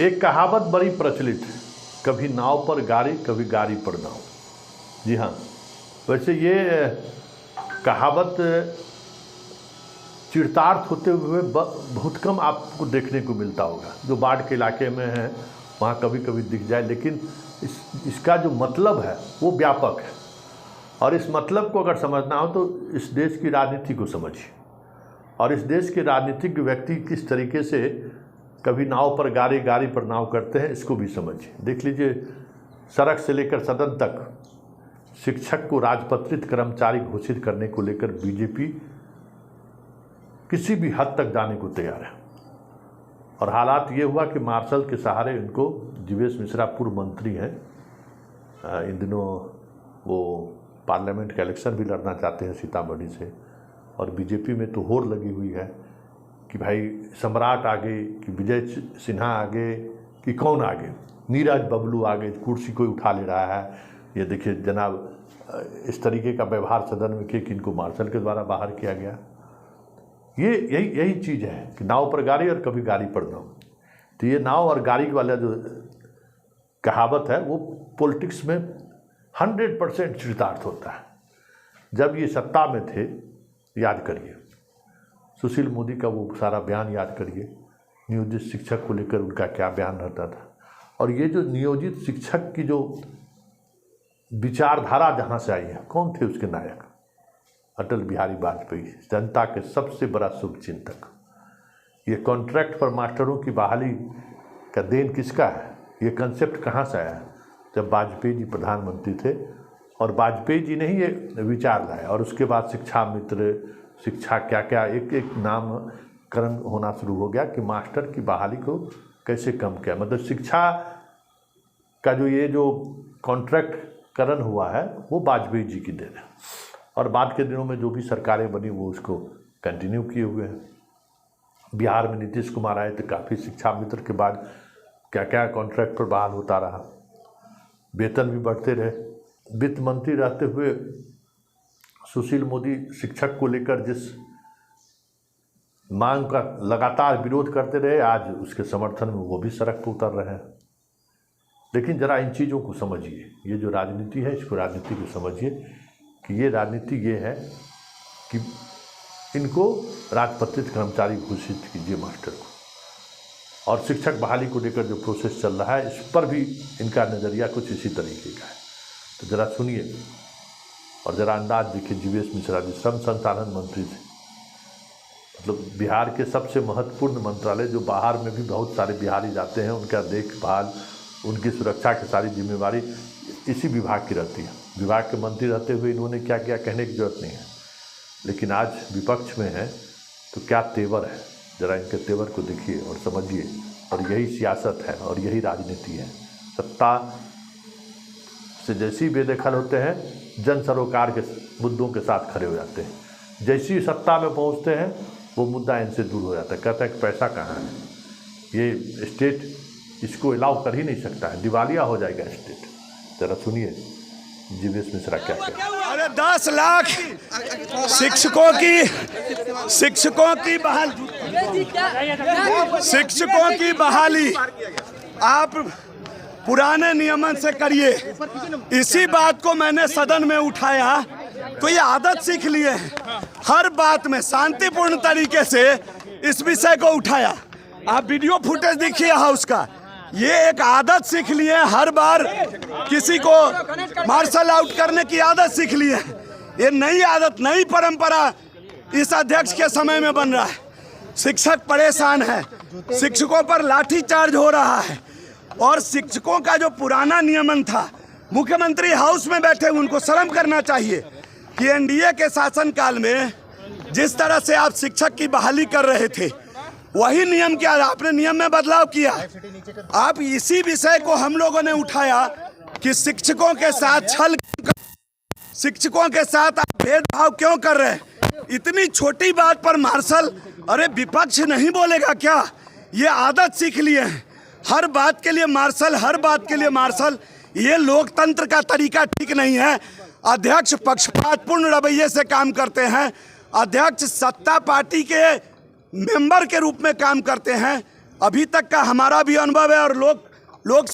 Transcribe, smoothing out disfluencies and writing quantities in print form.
एक कहावत बड़ी प्रचलित है, कभी नाव पर गाड़ी कभी गाड़ी पर नाव। जी हाँ, वैसे ये कहावत चरितार्थ होते हुए बहुत कम आपको देखने को मिलता होगा। जो बाढ़ के इलाके में है वहाँ कभी कभी दिख जाए, लेकिन इसका जो मतलब है वो व्यापक है। और इस मतलब को अगर समझना हो तो इस देश की राजनीति को समझिए, और इस देश के राजनीतिक व्यक्ति किस तरीके से कभी नाव पर गाड़ी गाड़ी पर नाव करते हैं, इसको भी समझिए। देख लीजिए, सड़क से लेकर सदन तक शिक्षक को राजपत्रित कर्मचारी घोषित करने को लेकर बीजेपी किसी भी हद तक जाने को तैयार है। और हालात ये हुआ कि मार्शल के सहारे इनको, जीवेश मिश्रा पूर्व मंत्री हैं, इन दिनों वो पार्लियामेंट का इलेक्शन भी लड़ना चाहते हैं सीतामढ़ी से, और बीजेपी में तो होड़ लगी हुई है कि भाई सम्राट आगे कि विजय सिन्हा आगे कि कौन आगे, नीरज बबलू आगे, कुर्सी कोई उठा ले रहा है। ये देखिए जनाब, इस तरीके का व्यवहार सदन में कि इनको मार्शल के द्वारा बाहर किया गया। ये यही चीज़ है कि नाव पर गाड़ी और कभी गाड़ी पर नाव। तो ये नाव और गाड़ी वाला जो कहावत है वो पॉलिटिक्स में 100% चरितार्थ होता है। जब ये सत्ता में थे, याद करिए सुशील मोदी का वो सारा बयान याद करिए, नियोजित शिक्षक को लेकर उनका क्या बयान रहता था। और ये जो नियोजित शिक्षक की जो विचारधारा जहाँ से आई है, कौन थे उसके नायक? अटल बिहारी वाजपेयी, जनता के सबसे बड़ा शुभचिंतक। ये कॉन्ट्रैक्ट पर मास्टरों की बहाली का देन किसका है? ये कंसेप्ट कहाँ से आया? जब वाजपेयी जी प्रधानमंत्री थे, और वाजपेयी जी ने ही ये विचार लाया। और उसके बाद शिक्षा मित्र, शिक्षा क्या क्या एक एक नामकरण होना शुरू हो गया कि मास्टर की बहाली को कैसे कम किया। मतलब शिक्षा का ये जो कॉन्ट्रैक्टकरण हुआ है वो वाजपेयी जी की देन है। और बाद के दिनों में जो भी सरकारें बनी वो उसको कंटिन्यू किए हुए हैं। बिहार में नीतीश कुमार आए तो काफ़ी शिक्षा मित्र के बाद क्या क्या कॉन्ट्रैक्ट पर बहाल होता रहा, वेतन भी बढ़ते रहे। वित्त मंत्री रहते हुए सुशील मोदी शिक्षक को लेकर जिस मांग का लगातार विरोध करते रहे, आज उसके समर्थन में वो भी सड़क पर उतर रहे हैं। लेकिन ज़रा इन चीज़ों को समझिए, ये जो राजनीति है इसको, राजनीति को समझिए कि ये राजनीति ये है कि इनको राजपत्रित कर्मचारी घोषित कीजिए मास्टर को, और शिक्षक बहाली को लेकर जो प्रोसेस चल रहा है इस पर भी इनका नज़रिया कुछ इसी तरीके का है। तो ज़रा सुनिए और ज़रा अंदाज देखिए। जीवेश मिश्रा जी श्रम संसाधन मंत्री थे, मतलब बिहार के सबसे महत्वपूर्ण मंत्रालय, जो बाहर में भी बहुत सारे बिहारी जाते हैं, उनका देखभाल, उनकी सुरक्षा की सारी जिम्मेवारी इसी विभाग की रहती है। विभाग के मंत्री रहते हुए इन्होंने क्या किया कहने की जरूरत नहीं है। लेकिन आज विपक्ष में है तो क्या तेवर है, ज़रा इनके तेवर को देखिए और समझिए। और यही सियासत है और यही राजनीति है। सत्ता से जैसी बेदखल होते हैं, जन सरोकार के मुद्दों के साथ खड़े हो जाते हैं। जैसी सत्ता में पहुंचते हैं वो मुद्दा इनसे दूर हो जाता है। कहते हैं कि पैसा कहाँ है, ये स्टेट इसको अलाउ कर ही नहीं सकता है, दिवालिया हो जाएगा स्टेट। ज़रा सुनिए जीवेश मिश्रा क्या क्या। अरे 10 लाख शिक्षकों की बहाली आप पुराने नियमन से करिए। इसी बात को मैंने सदन में उठाया तो ये आदत सीख लिए हैं, हर बात में शांतिपूर्ण तरीके से इस विषय को उठाया। आप वीडियो फुटेज देखिए हाउस का, ये एक आदत सीख लिए, हर बार किसी को मार्शल आउट करने की आदत सीख लिए। ये नई आदत, नई परंपरा इस अध्यक्ष के समय में बन रहा है। शिक्षक परेशान है, शिक्षकों पर लाठीचार्ज हो रहा है। और शिक्षकों का जो पुराना नियमन था, मुख्यमंत्री हाउस में बैठे उनको शर्म करना चाहिए कि एनडीए के शासनकाल में जिस तरह से आप शिक्षक की बहाली कर रहे थे, वही नियम क्या आपने नियम में बदलाव किया। आप इसी विषय को हम लोगों ने उठाया कि शिक्षकों के साथ छल, शिक्षकों के साथ आप भेदभाव क्यों कर रहे हैं। इतनी छोटी बात पर मार्शल, अरे विपक्ष नहीं बोलेगा क्या? ये आदत सीख लिए हैं, हर बात के लिए मार्शल, हर बात के लिए मार्शल। ये लोकतंत्र का तरीका ठीक नहीं है। अध्यक्ष पक्षपातपूर्ण रवैये से काम करते हैं, अध्यक्ष सत्ता पार्टी के मेंबर के रूप में काम करते हैं। अभी तक का हमारा भी अनुभव है और लोग